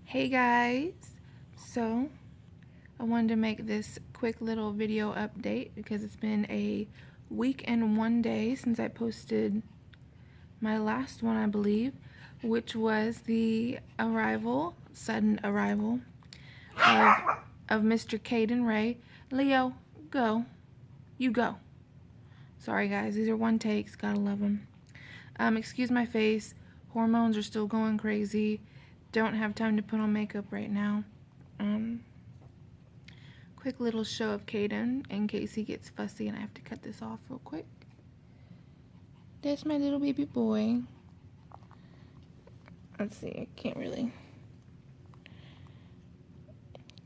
Hey guys, so I wanted to make this quick little video update because it's been a week and 1 day since I posted my last one, I believe, which was the sudden arrival of Mr. Kadin Ray. Leo, go. You go. Sorry guys, these are one takes, gotta love them. Excuse my face, hormones are still going crazy. Don't have time to put on makeup right now. Quick little show of Kadin in case he gets fussy and I have to cut this off real quick. That's my little baby boy. Let's see, I can't really.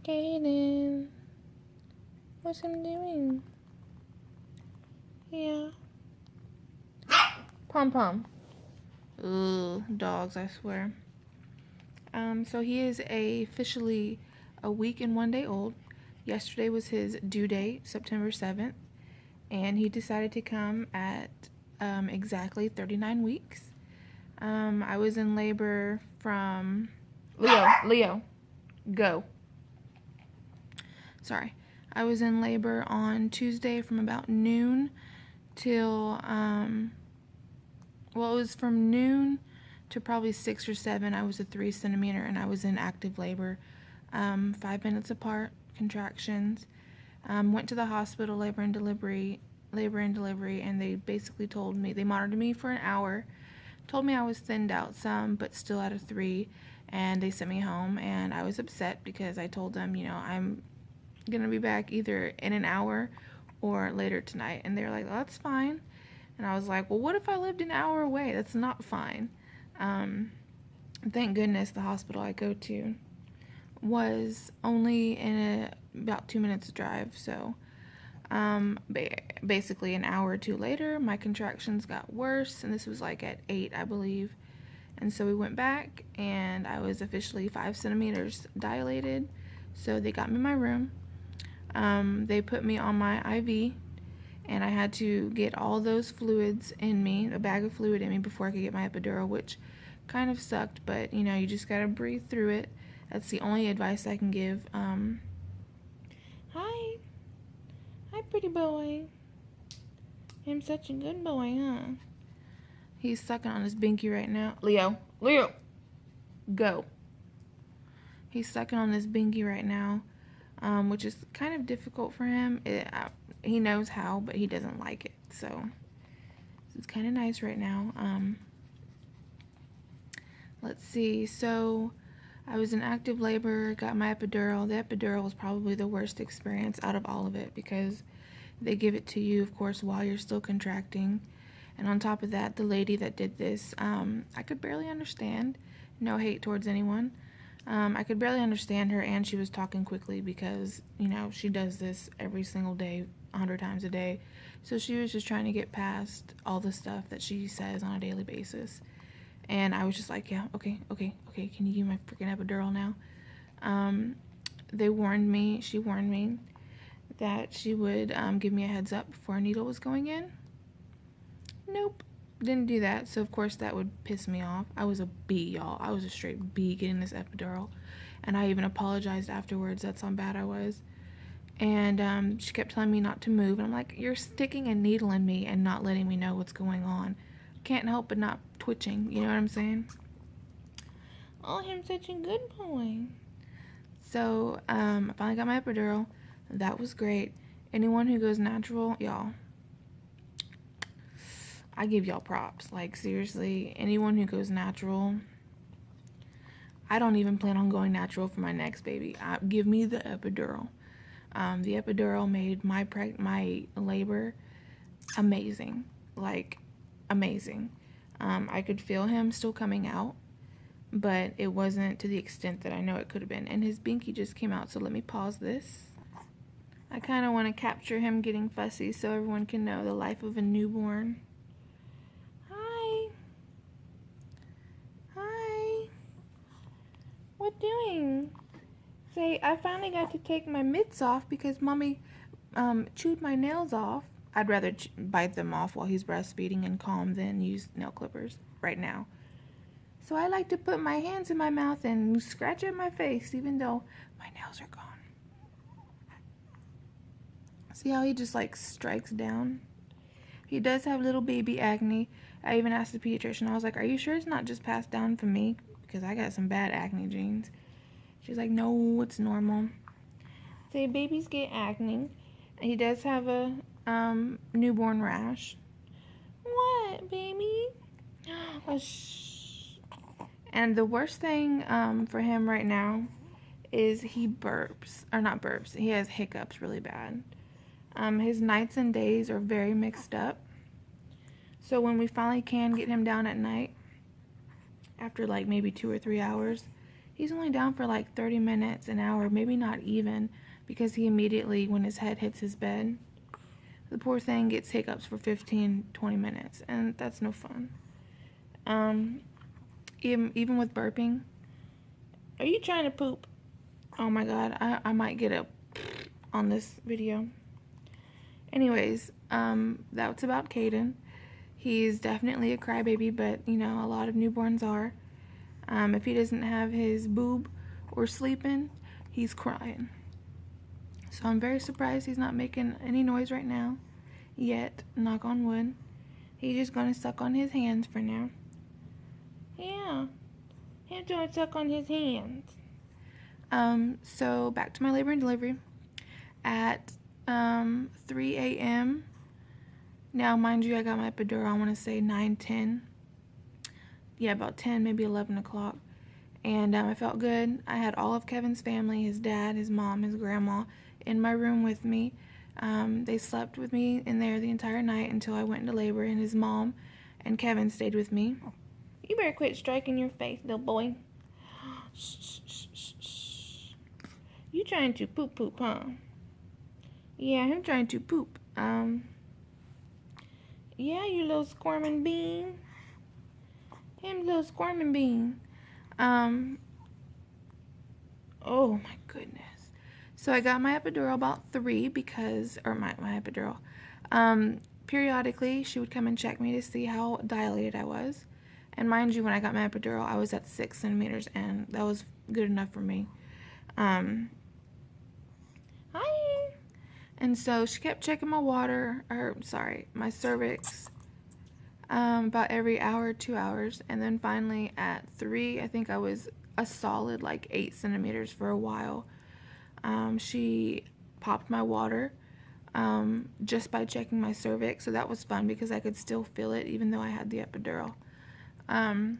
Kadin. What's him doing? Yeah. Pom pom. Ugh, dogs, I swear. So he is officially a week and 1 day old. Yesterday was his due date, September 7th, and he decided to come at exactly 39 weeks. I was in labor from... Leo, go. Sorry. I was in labor on Tuesday from about noon till, it was from noon to probably 6 or 7. I was a 3 centimeter and I was in active labor, 5 minutes apart, contractions. Went to the hospital, labor and delivery, and they basically told me, they monitored me for an hour, told me I was thinned out some, but still at a 3, and they sent me home, and I was upset because I told them, I'm gonna be back either in an hour or later tonight, and they were like, oh, that's fine. And I was like, well, what if I lived an hour away? That's not fine. Thank goodness the hospital I go to was only in about 2 minutes drive, so basically an hour or two later my contractions got worse, and this was like at 8, I believe, and so we went back and I was officially 5 centimeters dilated, so they got me in my room. They put me on my IV, and I had to get all those fluids in me, a bag of fluid in me, before I could get my epidural, which kind of sucked, but you just gotta breathe through it. That's the only advice I can give. Hi, pretty boy. I'm such a good boy, huh? He's sucking on his binky right now. Leo, go. He's sucking on this binky right now, which is kind of difficult for him. He knows how, but he doesn't like it, so it's kind of nice right now. Let's see, so I was in active labor, got my epidural. The epidural was probably the worst experience out of all of it because they give it to you, of course, while you're still contracting. And on top of that, the lady that did this, I could barely understand. No hate towards anyone. I could barely understand her, and she was talking quickly because, she does this every single day, 100 times a day. So she was just trying to get past all the stuff that she says on a daily basis. And I was just like, yeah, okay, can you give me my freaking epidural now? She warned me that she would give me a heads up before a needle was going in. Nope, didn't do that. So of course that would piss me off. I was a bee, y'all. I was a straight bee getting this epidural. And I even apologized afterwards. That's how bad I was. And she kept telling me not to move. And I'm like, you're sticking a needle in me and not letting me know what's going on. Can't help but not twitching, you know what I'm saying? Oh, I'm such a good boy. So, I finally got my epidural. That was great. Anyone who goes natural, y'all, I give y'all props. Like, seriously, anyone who goes natural, I don't even plan on going natural for my next baby. Give me the epidural. The epidural made my labor amazing. Like, amazing. I could feel him still coming out, but it wasn't to the extent that I know it could have been. And his binky just came out, so let me pause this. I kind of want to capture him getting fussy so everyone can know the life of a newborn. Hi. What doing? Say, I finally got to take my mitts off because Mommy chewed my nails off. I'd rather bite them off while he's breastfeeding and calm than use nail clippers right now. So I like to put my hands in my mouth and scratch at my face, even though my nails are gone. See how he just like strikes down? He does have little baby acne. I even asked the pediatrician, I was like, are you sure it's not just passed down from me? Because I got some bad acne genes. She's like, no, it's normal. So babies get acne. He does have a newborn rash. What, baby? Oh, shh. And the worst thing for him right now is he burps. Or not burps. He has hiccups really bad. His nights and days are very mixed up. So when we finally can get him down at night, after like maybe 2 or 3 hours, he's only down for like 30 minutes, an hour, maybe not even, because he immediately, when his head hits his bed, the poor thing gets hiccups for 15, 20 minutes, and that's no fun. Even with burping. Are you trying to poop? Oh my god, I might get a on this video. Anyways, that's about Kadin. He's definitely a crybaby, but you know, a lot of newborns are. If he doesn't have his boob or sleeping, he's crying. So I'm very surprised he's not making any noise right now. Yet, knock on wood. He's just gonna suck on his hands for now. Yeah, he's gonna suck on his hands. So back to my labor and delivery. At 3 a.m. Now, mind you, I got my epidural, I want to say 9:10. Yeah, about 10, maybe 11 o'clock. And I felt good. I had all of Kevin's family, his dad, his mom, his grandma, in my room with me. They slept with me in there the entire night until I went into labor, and his mom and Kevin stayed with me. You better quit striking your face, little boy. Shh, shh, shh, shh, shh. You trying to poop, huh? Yeah, I'm trying to poop. Yeah, you little squirming bean. Him little squirming bean. Oh my goodness. So I got my epidural about 3 because, or my epidural. Periodically, she would come and check me to see how dilated I was. And mind you, when I got my epidural, I was at 6 centimeters, and that was good enough for me. Hi. And so she kept checking my my cervix, about every hour, 2 hours. And then finally at 3, I think I was a solid like 8 centimeters for a while. She popped my water, just by checking my cervix. So that was fun because I could still feel it even though I had the epidural. And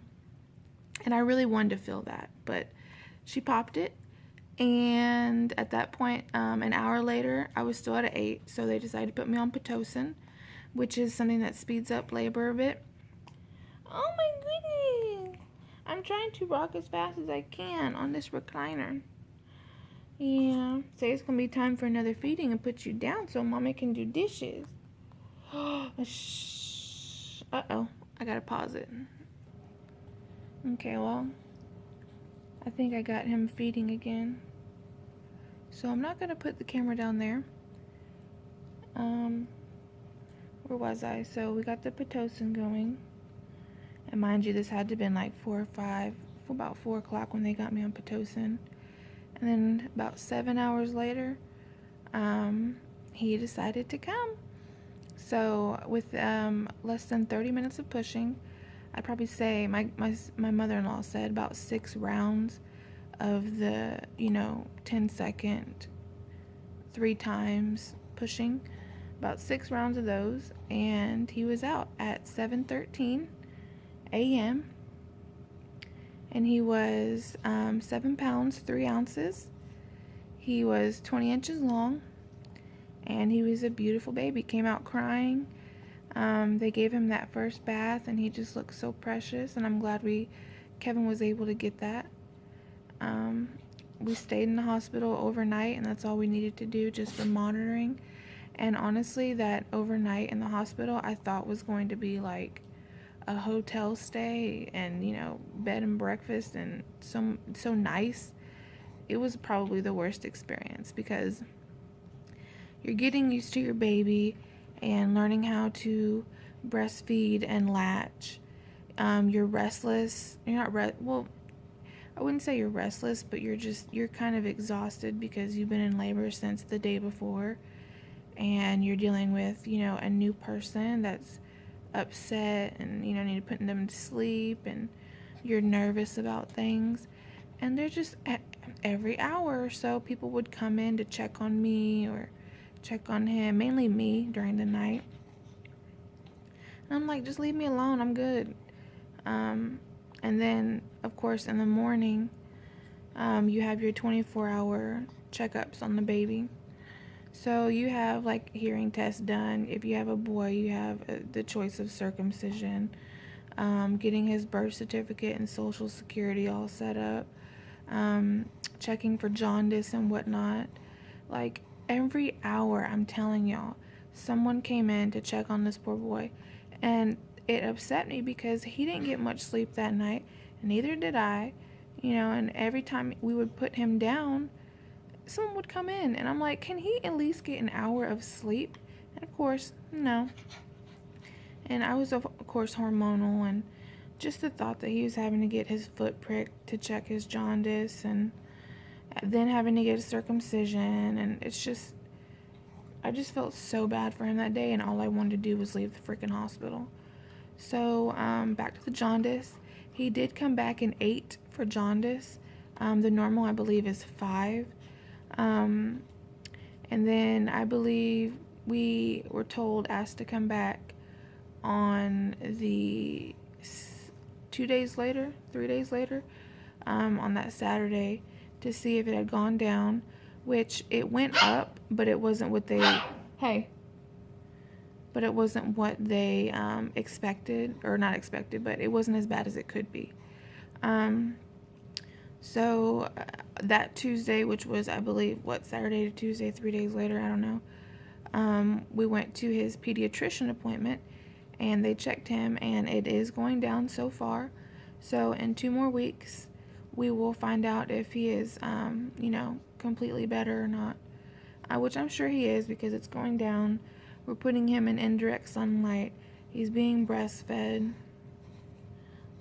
I really wanted to feel that, but she popped it. And at that point, an hour later, I was still at an 8, so they decided to put me on Pitocin, which is something that speeds up labor a bit. Oh my goodness! I'm trying to rock as fast as I can on this recliner. Yeah, say it's gonna be time for another feeding and put you down so Mommy can do dishes. Shh. Uh-oh, I gotta pause it. Okay, well, I think I got him feeding again. So I'm not gonna put the camera down there. Where was I? So we got the Pitocin going. And mind you, this had to have been like 4 or 5, for about 4 o'clock when they got me on Pitocin. And then about 7 hours later, he decided to come. So with less than 30 minutes of pushing, I'd probably say my mother-in-law said about 6 rounds of the 10-second 3 times pushing, about 6 rounds of those, and he was out at 7:13 a.m. and he was 7 pounds 3 ounces. He was 20 inches long, and he was a beautiful baby. Came out crying. They gave him that first bath, and he just looked so precious, and I'm glad Kevin was able to get that. We stayed in the hospital overnight, and that's all we needed to do, just for monitoring. And honestly, that overnight in the hospital I thought was going to be like a hotel stay and bed and breakfast and so nice. It was probably the worst experience because you're getting used to your baby and learning how to breastfeed and latch. You're restless. You're not well, I wouldn't say you're restless, but you're kind of exhausted because you've been in labor since the day before, and you're dealing with, a new person that's upset, and need to put them to sleep, and you're nervous about things. And they're just every hour or so people would come in to check on me or check on him, mainly me during the night. And I'm like, just leave me alone, I'm good. And then, of course, in the morning, you have your 24-hour checkups on the baby. So you have like hearing tests done. If you have a boy, you have the choice of circumcision, getting his birth certificate and social security all set up, checking for jaundice and whatnot. Like every hour, I'm telling y'all, someone came in to check on this poor boy. And it upset me because he didn't get much sleep that night, and neither did I, and every time we would put him down, someone would come in, and I'm like, can he at least get an hour of sleep? And of course, no. And I was, of course, hormonal, and just the thought that he was having to get his foot pricked to check his jaundice, and then having to get a circumcision, and I just felt so bad for him that day, and all I wanted to do was leave the freaking hospital. So, back to the jaundice. He did come back in 8 for jaundice. The normal, I believe, is 5. And then I believe we were asked to come back on the 3 days later, on that Saturday to see if it had gone down, which it went up, but it wasn't what they, expected, or not expected, but it wasn't as bad as it could be. So that Tuesday, which was, I believe, Saturday to Tuesday, 3 days later, I don't know, we went to his pediatrician appointment, and they checked him, and it is going down so far. So in 2 more weeks, we will find out if he is, completely better or not, which I'm sure he is, because it's going down. We're putting him in indirect sunlight. He's being breastfed.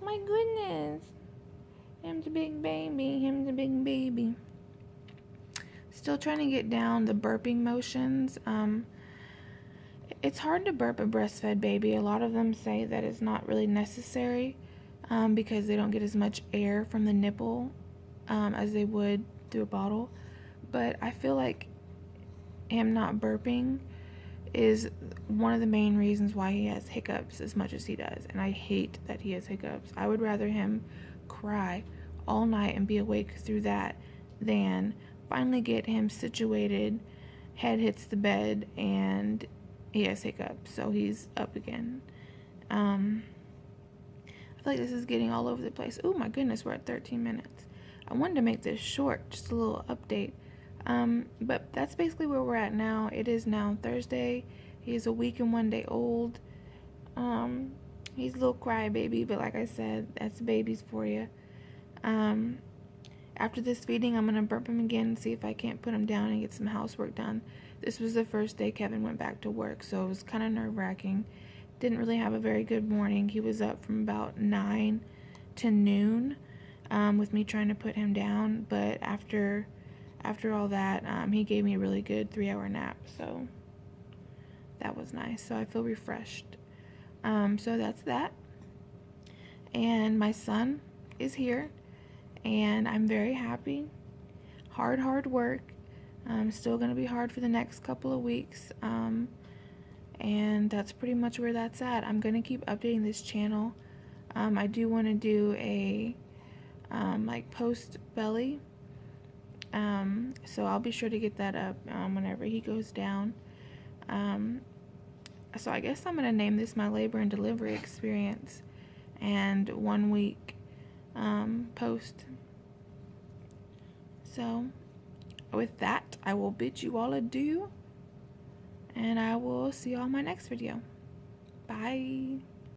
My goodness. Him's a big baby. Still trying to get down the burping motions. It's hard to burp a breastfed baby. A lot of them say that it's not really necessary, because they don't get as much air from the nipple as they would through a bottle. But I feel like him not burping is one of the main reasons why he has hiccups as much as he does. And I hate that he has hiccups. I would rather him cry all night and be awake through that than finally get him situated, head hits the bed, and he has hiccups, so he's up again. I feel like this is getting all over the place. Oh my goodness, we're at 13 minutes. I wanted to make this short, just a little update. But that's basically where we're at now. It is now Thursday. He is a week and 1 day old. He's a little crybaby, but like I said, that's babies for you. After this feeding, I'm gonna burp him again and see if I can't put him down and get some housework done. This was the first day Kevin went back to work, so it was kind of nerve-wracking. Didn't really have a very good morning. He was up from about 9 to noon, with me trying to put him down, but after all that, he gave me a really good 3-hour nap, so that was nice. So I feel refreshed. So that's that. And my son is here, and I'm very happy. Hard work. Still going to be hard for the next couple of weeks. And that's pretty much where that's at. I'm going to keep updating this channel. I do want to do a post belly. So I'll be sure to get that up whenever he goes down. So I guess I'm going to name this my labor and delivery experience and 1 week post. So with that, I will bid you all adieu, and I will see you all in my next video. Bye.